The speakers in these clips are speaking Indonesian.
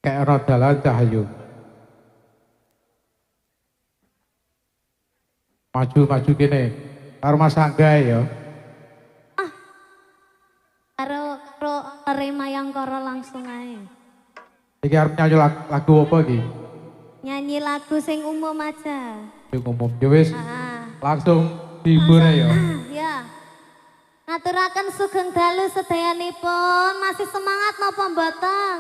kayak dalan cahayu. Maju-maju gini, karo Mas Angga ya. Karo Remayangkara langsung ae. Iki arep nyanyi lagu apa iki? Nyanyi lagu sing umum aja. Sing umum. Ya wis, Ah. langsung dihibur ya. Ya. Ngaturaken sugeng dalu sedayanipun, masih semangat napa mboten?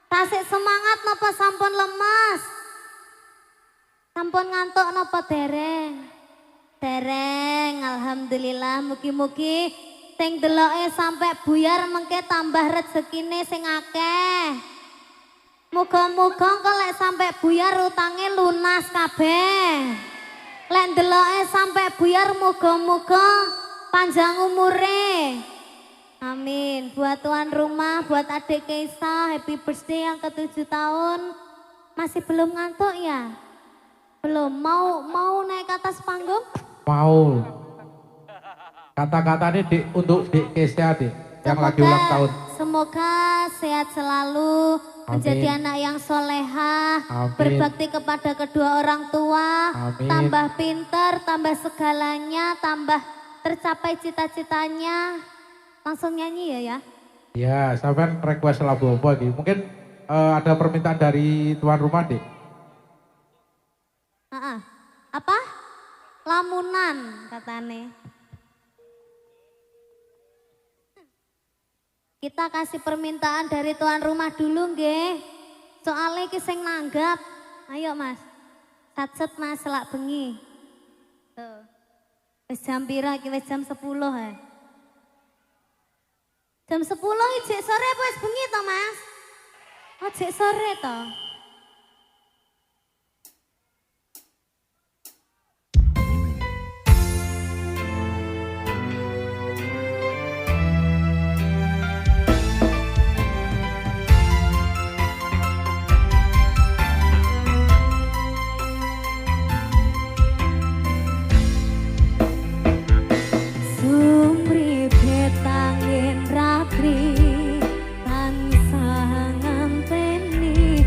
Tasik semangat napa sampun lemas? Sampun ngantuk napa dereng? Dereng, alhamdulillah mugi-mugi sing deloke sampai buyar mengke tambah rezekine sing akeh. Muga-muga engko lek sampai buyar utange lunas kabeh. Lek deloke sampai buyar muga-muga panjang umure. Amin. Buat tuan rumah, buat adik Keisa, happy birthday yang ke-7 tahun. Masih belum ngantuk ya? Belum. Mau naik ke atas panggung? Mau. Kata-katanya untuk Dik Kesia Dik, yang lagi ulang tahun. Semoga sehat selalu, menjadi Amin. anak yang solehah, Amin. berbakti kepada kedua orang tua, Amin. tambah pinter, tambah segalanya, tambah tercapai cita-citanya. Langsung nyanyi ya? Ya, sampean request lagu apa iki? Mungkin ada permintaan dari tuan rumah Dik. Apa? Lamunan katane. Kita kasih permintaan dari tuan rumah dulu nggih. Soalnya iki sing nanggap. Ayo Mas. Satset Mas selak bengi. Tuh. Wis jam pira iki wis jam 10 ya. Jam 10 ijek sore apa wis bengi to Mas? Oh jek sore to. Sumripe tangin rakri tansah nganteni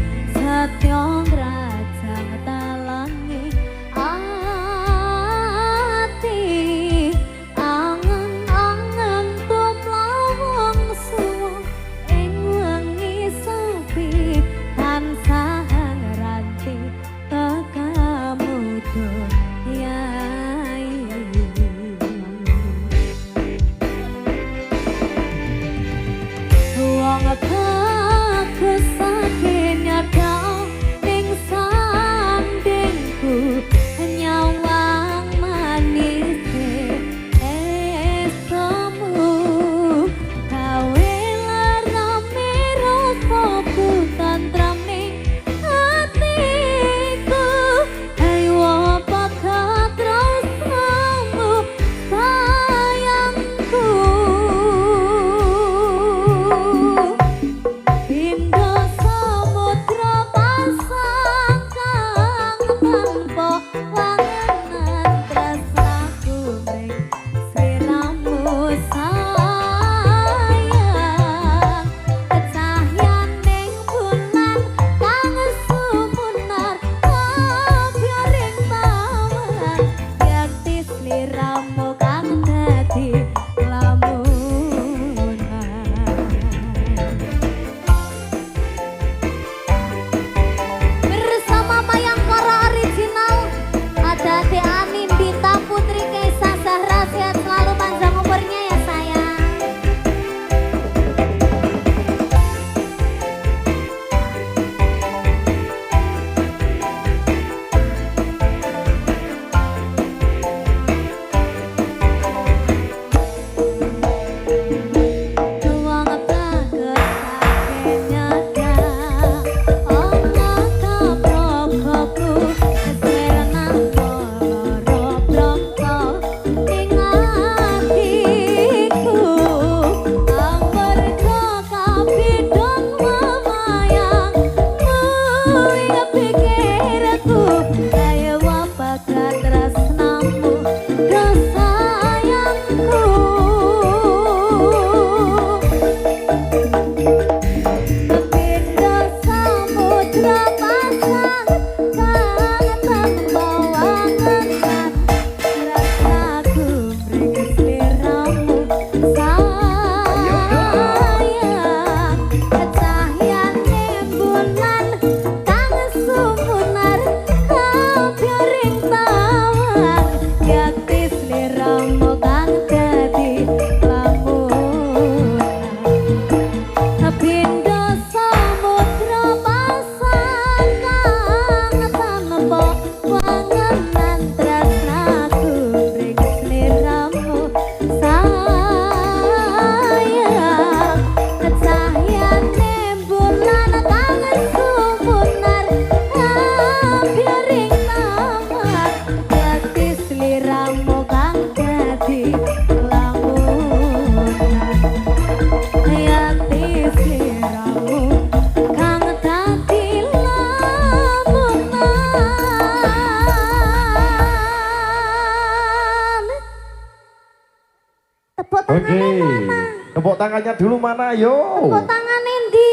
tangannya dulu mana, ayo. Tepuk tangan endi?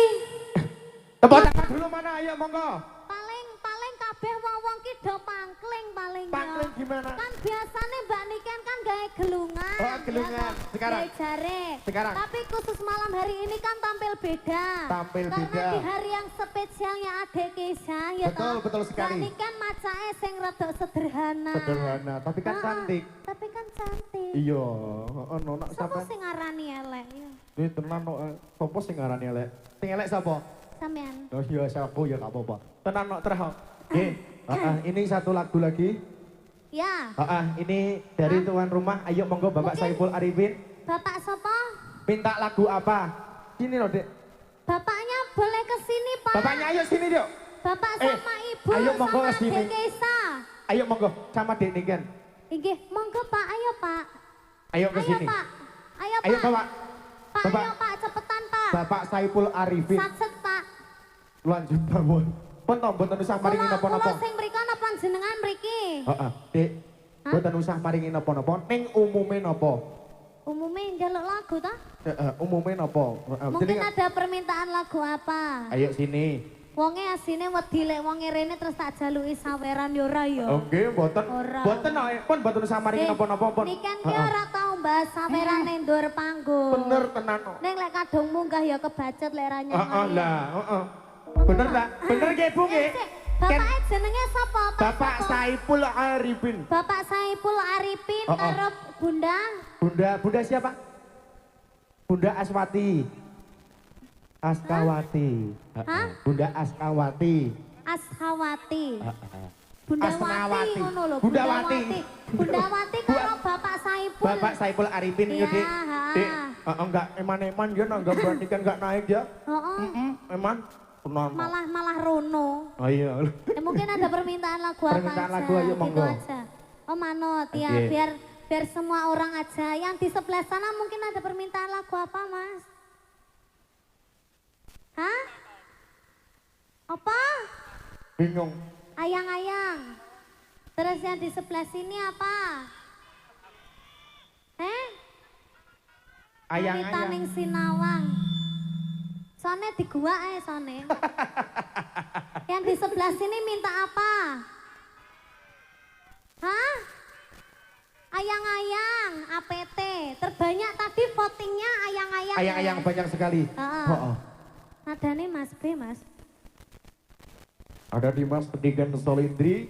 Tepuk tangan dulu mana, ayo monggo. Paling kabeh wong-wong ki do pangkling paling. Pangkling gimana? Kan biasanya Mbak Niken kan gawe gelungan. Oh, gelungan. Ya, Sekarang. gawe jare. Sekarang. Tapi khusus malam hari ini kan tampil beda. Tampil Karena beda. di hari yang spesialnya Adek Kesha ya Betul, toh. betul sekali. Mbak Niken macake sing rada sederhana. Sederhana, tapi kan Ah, cantik. Tapi kan cantik. Iya, ono nak Sopo sampean. sing ngarani elek ya? Ini tenan no, sopo sing ngarani elek? Sing elek sapa? Sampean. Oh iya, aku ya gak apa-apa. Tenan no terus. Oke, ini satu lagu lagi. Ya. Ini dari tuan rumah. Ayo monggo Bapak Mungkin- Saiful Arifin. Bapak sapa? Minta lagu apa? Sini loh, Dek. Bapaknya boleh ke sini, Pak. Bapaknya ayo sini, Dek. Bapak sama Ibu ayo monggo sama ke sini. Adek Kesha. Ayo monggo sama Dek Niken. Inggih, monggo Pak, ayo Pak. Ayo ke Ayo sini. Pak. Ayo Pak. Ayo Bapak. Pak, Bapak. ayo Pak, cepetan Pak. Bapak Saiful Arifin. Satset Pak. Lanjut bangun. Pun toh mboten usah maringi napa-napa. Kula sing mriko napa jenengan mriki? Heeh, Dek. Hah? Mboten usah maringi napa-napa. Ning umume napa? Umume njaluk lagu ta? Heeh, umume napa? Mungkin ada permintaan lagu apa? Ayo sini. Wonge asine wedi lek wonge rene terus tak jaluki saweran yo ora ya. Oke, mboten. Ora. Mboten pun mboten usah maringi napa-napa pun. Niken ki ora tau mbahas saweran ning ndur panggung. Bener tenan. Ning lek kadung munggah ya kebacet lek ra Heeh, nyanyi. lah, heeh. Bener tak? Bener nggih, Bu nggih? Bapake jenenge sapa? Bapak sapa? Saiful Arifin. Bapak Saiful Arifin karo Bunda Bunda siapa? Bunda Aswati. Askawati. Hah? Bunda Askawati. Ashawati. Heeh. Bunda Asnawati. Wati ngono lho. Bunda Wati. Bunda Wati karo Bapak Saiful. Bapak Saiful Arifin Iya, yo, Dik. ha. Dik, enggak eman-eman ya nanggap berarti kan enggak naik ya. Heeh. Eman. Tenan. Malah rono. Oh iya. Ya, mungkin ada permintaan lagu apa Permintaan aja. lagu, ayo, gitu monggo. aja. Oh manut ya, Oke. biar semua orang aja. Yang di sebelah sana mungkin ada permintaan lagu apa, Mas? Hah? Apa? Bingung. Ayang-ayang. Terus yang di sebelah sini apa? Wanita ning Ayang-ayang. Sinawang. Sone di gua sone. Yang di sebelah sini minta apa? Hah? Ayang-ayang, APT. Terbanyak tadi votingnya ayang-ayang. Ayang-ayang ya? banyak sekali. Heeh. Heeh. Nadane Mas B, Mas. Ada Dimas Pendidikan Solindri,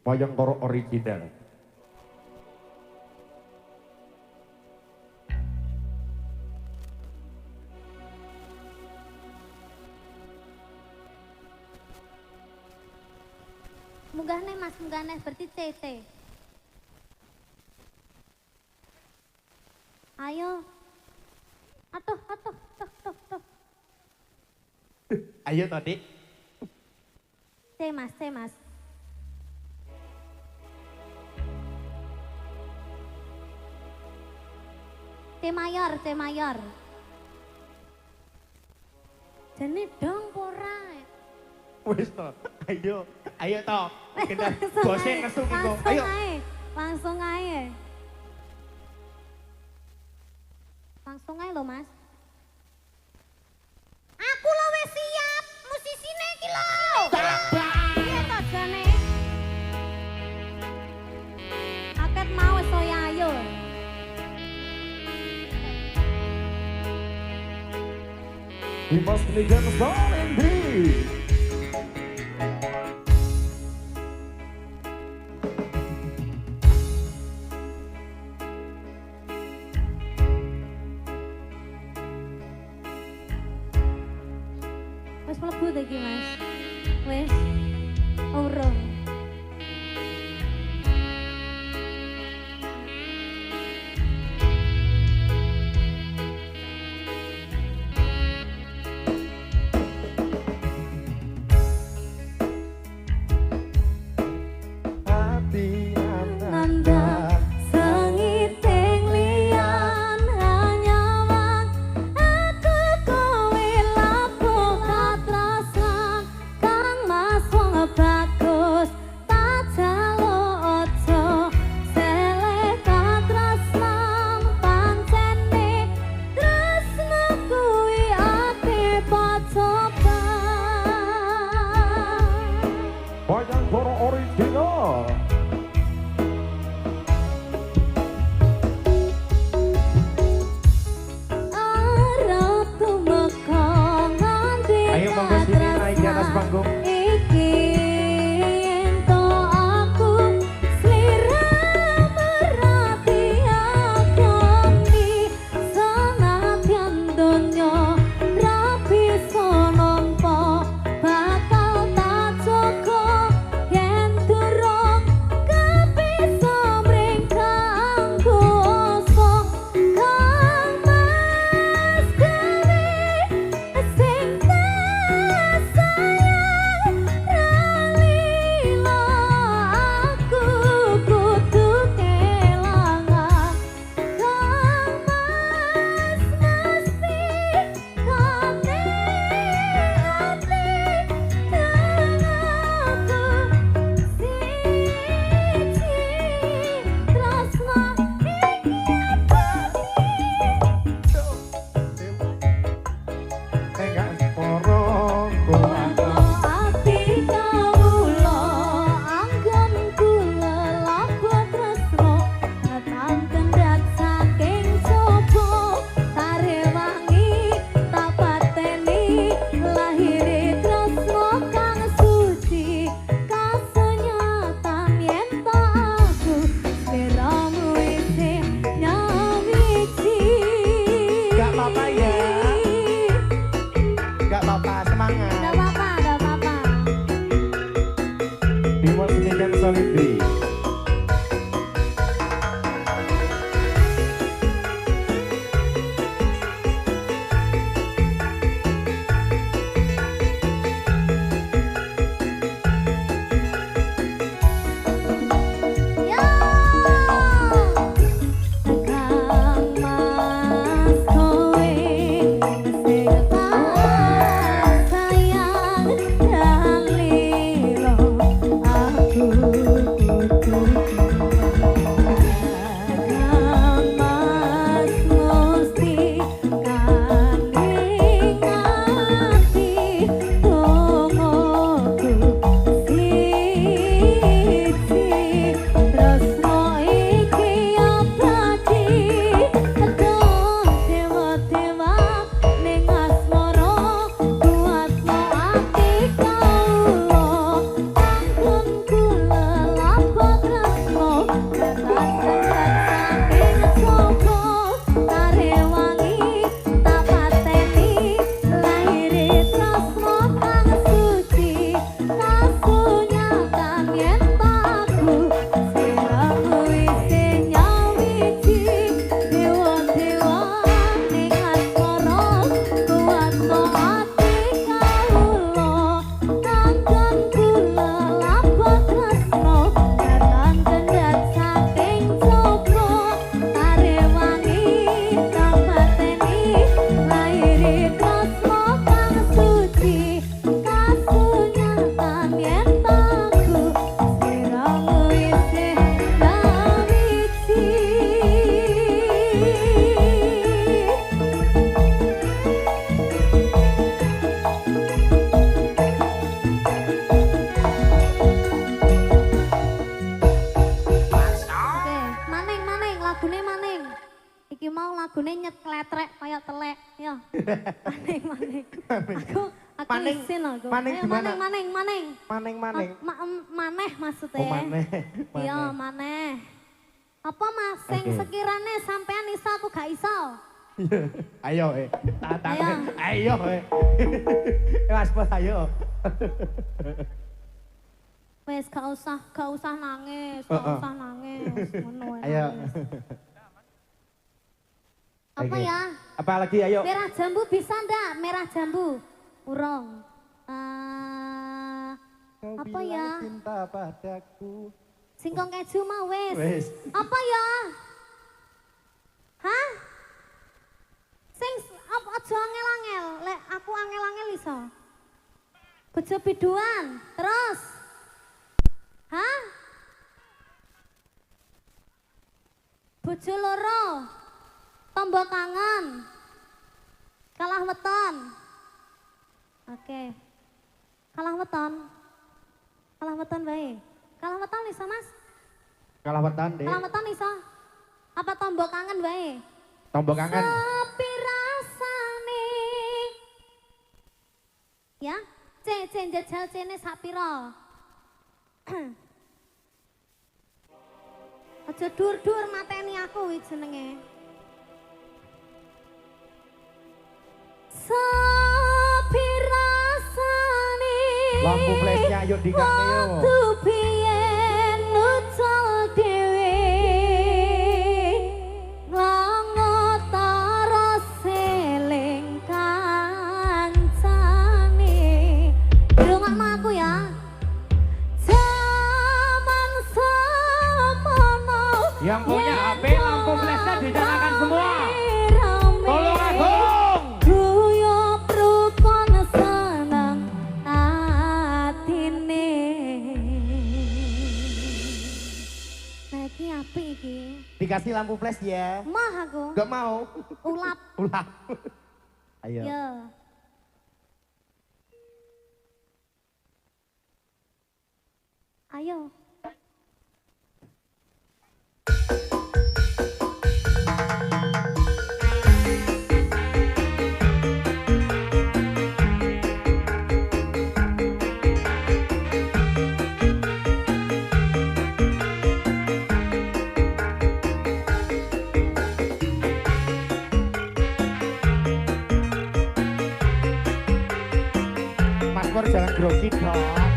Wayangkoro original. Munggah nih Mas, munggah nih berarti CC. Ayo. Atuh. Ayo tadi. C Mas. C mayor. Jane dong pora. Wis to. Ayo to. Kita bose nesu iku. Ayo. Langsung aja. Langsung aja lo Mas. Aku lo wis siap, musisine iki lho. Iya to jane. Aket mau wis saya ayo. Dimas Pendidikan Solindri. Wis mlebu ta iki Mas? Wis. Urung. Hati Nanda sengiting lian hanyawan aku kowe lapo katrasan kang mas wong bagus semangat. Enggak apa-apa, enggak apa-apa. Dimulai pendidikan Solidri. Yo! Tegang mas kowe sing tak sayang dalilo aku kudu tegang mas mesti kandhing ati tomoku siji tresno iki abadi aduh dewa-dewa ning asmara kuatno ati kawula ampun kula lapor tresno katakan saking sapa tarewangi tak pateni lahire tresno kang suci kasunyakan yen aku siramu isih nyawiji dewa-dewa ning asmara kuatno ati kawula takon kula lapor tresno katan cendet saking sapa tarewangi tak pateni lahire tresno kang suci kasunyakan yen aku siramu isih nyawiji. Oke, maning lagune maning. Iki mau lagune nyekletrek kaya telek, yo. Maning. Aku Maning. isin aku. Maning Ayo, gimana? maning. Maneng. Maneh maksudnya. Oh maneh. Iya, maneh. Apa Mas sing Oke. sekirane sampean iso aku gak iso? Ayo Ayo Mas Bos ayo. Wes gak usah nangis, gak usah nangis. Ngono wae. Ayo. nangis. Apa Oke. ya? Apa lagi ayo? Merah jambu bisa ndak? Merah jambu. Urung. Kau Apa bilang ya? cinta padaku. Singkong keju mah wes. Wes. Apa ya? Hah? Sing aja angel-angel. Lek aku angel-angel iso. Bojo biduan. Terus. Hah? Bojo loro. Tombol kangen. Kalah weton. Oke. Kalah weton. Kalah weton bae. Kalah weton iso, Mas? Kalah wetan deh. Kalah weton iso. Apa tombol kangen bae? Tombol kangen. Sepi rasane. Ya, jajal cene sak pira? Aja dur-dur mateni aku iki jenenge. Sepi rasane. Lampu flashnya yuk diganti yuk. Waktu biyen nucul dhewe. Ngotoro seling kancane. Rungokno aku ya. Zaman semono. Yang punya HP lampu flashnya dinyalakan semua. Tolong Agung. Guyub rukun seneng atine. Nah iki apik iki. Dikasih lampu flash ya. Mah aku. Gak mau. Ulap. Ulang. Ayo. Ya. Ayo. Mas Pur jangan grogi dong.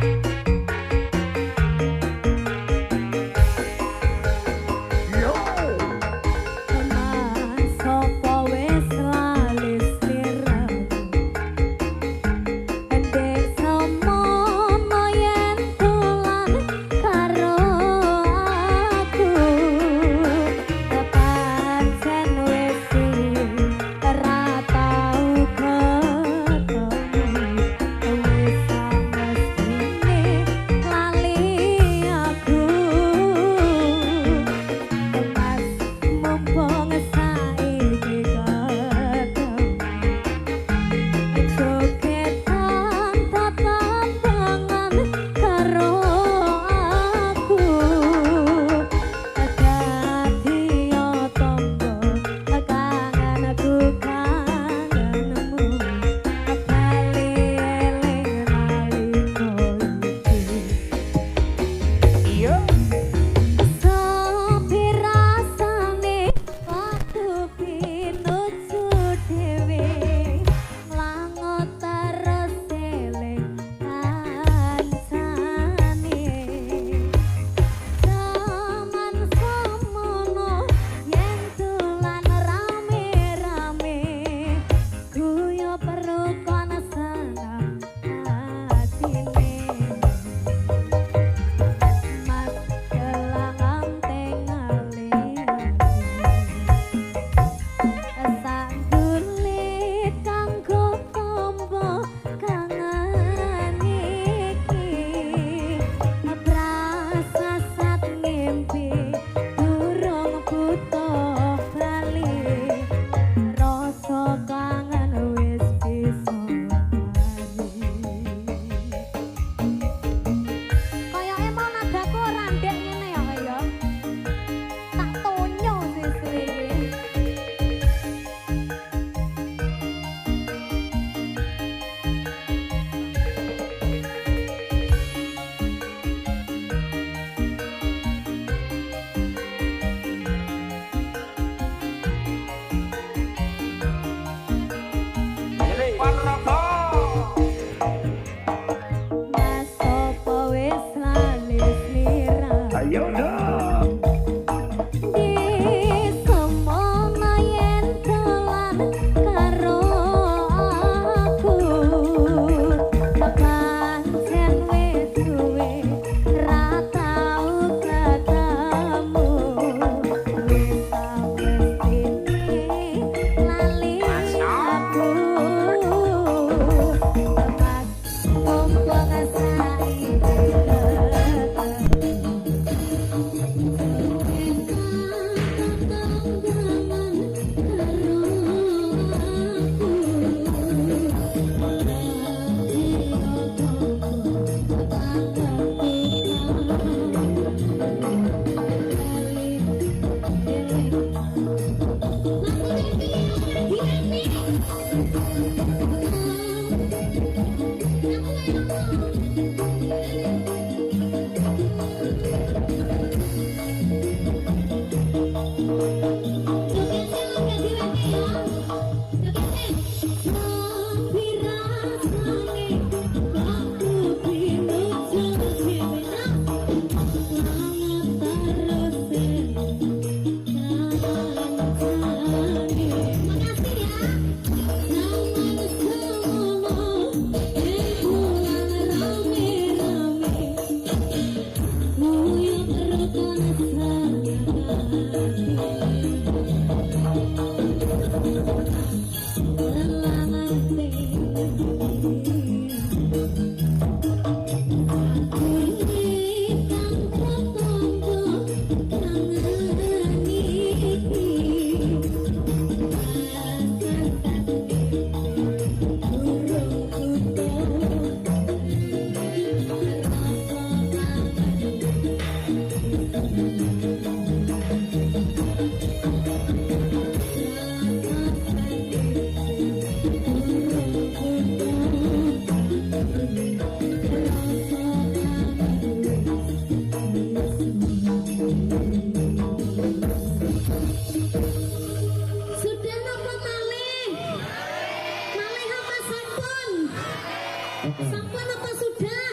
Sampun apa sudah?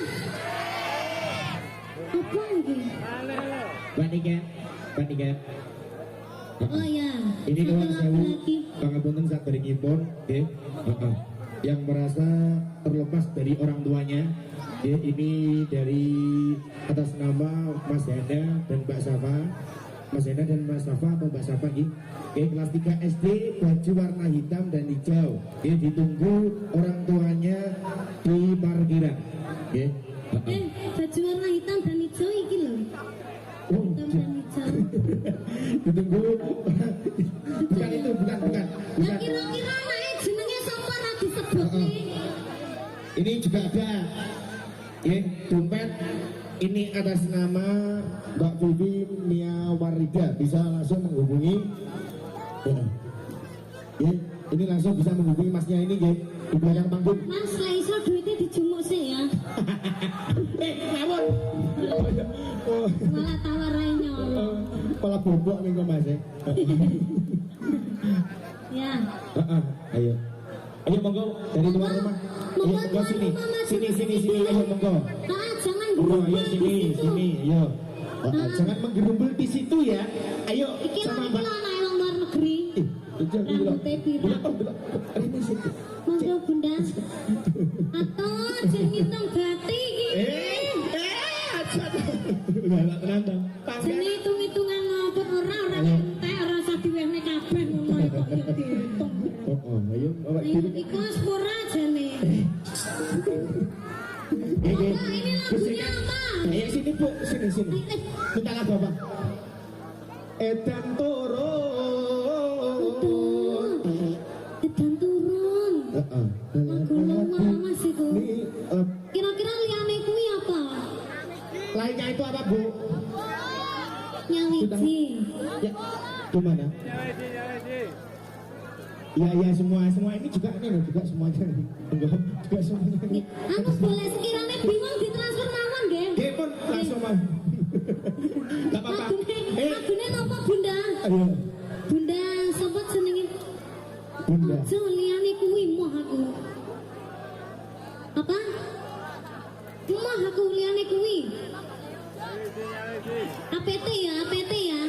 Apa ini? Panikan. Oh ya. Ini satu kawan lagu sewu lagi. pangapunten saderengipun nggih. Yang merasa terlepas dari orang tuanya. Ini dari atas nama Mas Henda dan Mbak Safa. Mas Henda dan Mas Safa atau Mbak Safa nih. Kelas 3 SD, baju warna hitam dan hijau. Ditunggu orang tuanya di parkiran. Baju warna hitam dan hijau iki lho. Oh, Hitam dan hijau. ditunggu. bukan. Ya kira-kira anake jenenge sapa ra disebut nih? Ini juga ada dompet ini atas nama Mbak Vivi Mia Warida, bisa langsung menghubungi ini langsung bisa menghubungi masnya ini di belakang panggung. Mas, lah iso duitnya dijumuk sih ya. Ngawur. Malah tawar ae nyolong. Kepala bobok minggu Mas Ya. Ayo monggo dari luar rumah. Ayo monggo sini. Ayo monggo. Jangan Ayo sini. Ayo. Jangan menggerumbul di situ ya. Ayo Iki sama lagi Mbak. anak yang luar negeri. Rambutnya biru. Ini situ. Monggo Bunda. Atau jeneng hitung gati iki. Aja. Enggak tenang. Jeneng hitung-hitungan ngopo ora entek ora usah diwehne kabeh ngono kok dihitung. Ayo bawa Ayo diri. iku wis murah jane. Bapak, ini lagunya apa? Ayo sini Bu, sini. Minta lagu apa? Edan turun. Edan turun. Lagu Mas iku. Kira-kira liyane kuwi apa? Lainnya itu apa Bu? Nyawiji. Ya, gimana? Ya semua ini juga semuanya nih. Enggak, juga semuanya nih. Aku boleh sekiranya bingung ditransfer mawon nggih. Nggih pun langsung Mas. Enggak apa-apa. Lagune napa Bunda? Ayo. Bunda sapa jenenge? Bunda. Aja liyane kuwi moh aku. Apa? Moh aku liyane kuwi. APT ya. Ya.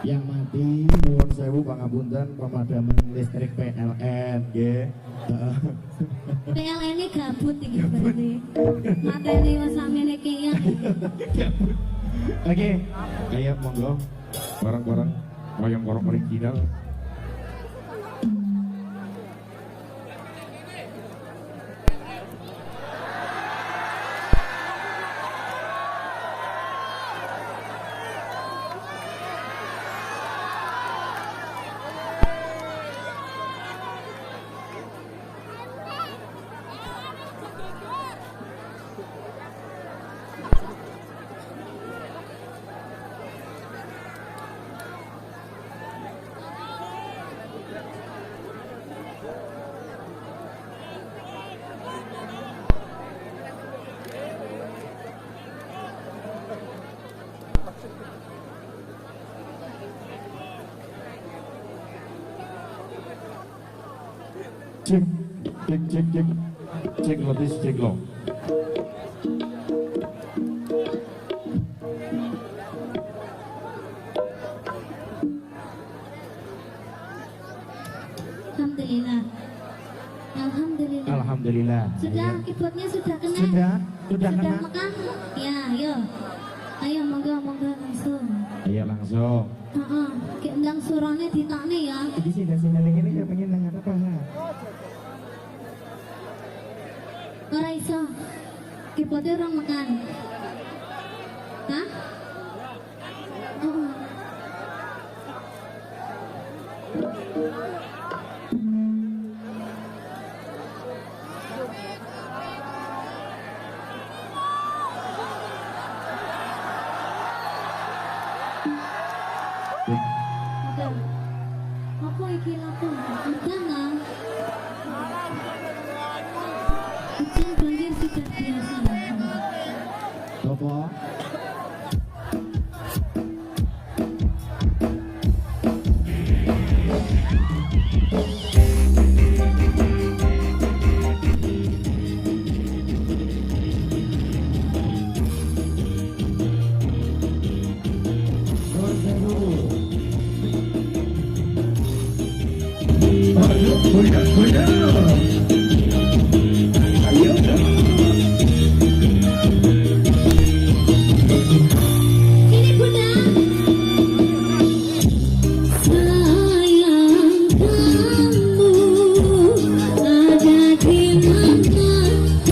Yang mati nuwun sewu pangapunten pemadaman listrik PLN nggih. PLN-e gabut iki berarti. Mateni wis samene iki ya. Oke, ayo monggo bareng-bareng wayang korok original. Cek, cek, cek, cek. Cek lo, cek lo. Alhamdulillah. Alhamdulillah. Alhamdulillah. Sudah, keyboardnya sudah kena. Sudah kena. Mekah? Ya, ayo. Ayo, monggo langsung. Ayo langsung. Heeh, kayak ndang surane ditakne ya. Di sini lagi ini pengen nanya apa nggak? Ora iso. Keyboardnya orang makan. Hah? Oh. Udah. Apa iki laku? Udah nggak? Hujan banjir sudah biasa. Apa? Ini Bunda. Sayang kamu ada di mana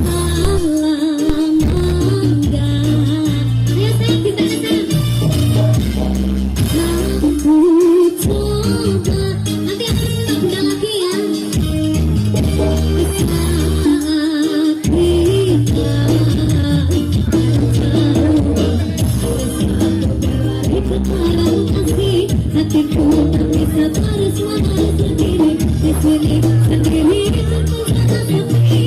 alam mangga. Ayo sayang, kita sayang. Aku coba. Nanti aku minta Bunda lagi ya. Hatiku tak bisa bersuara sendiri di sini sendiri terpesona sepi.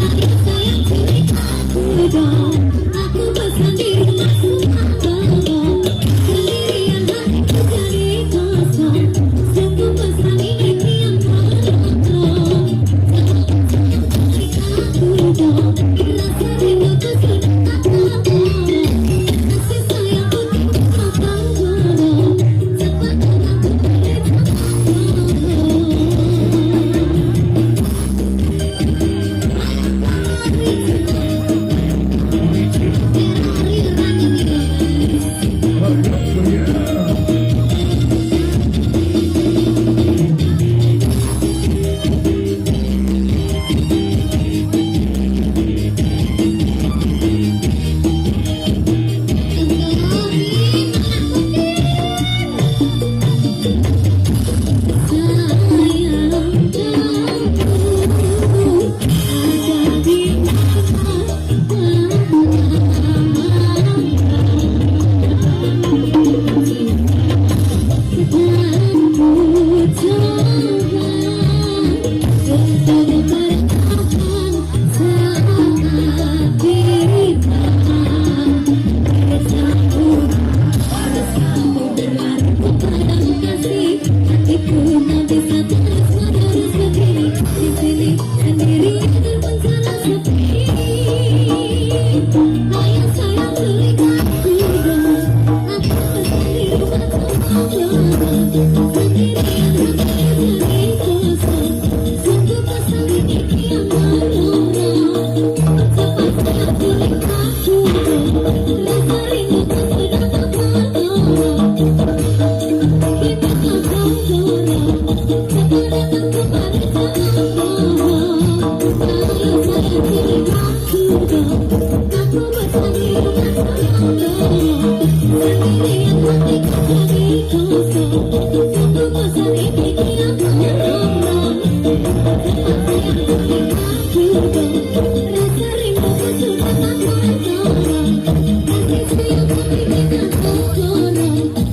Ayo sayang pilih aku dong, aku bosan di rumah sungguh sendirian hatiku jadi kosong. Sungguh bosan ini yang menolong. Pilih aku dong, rasa rinduku sudah tak bohong. Kasih sayangku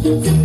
Rasa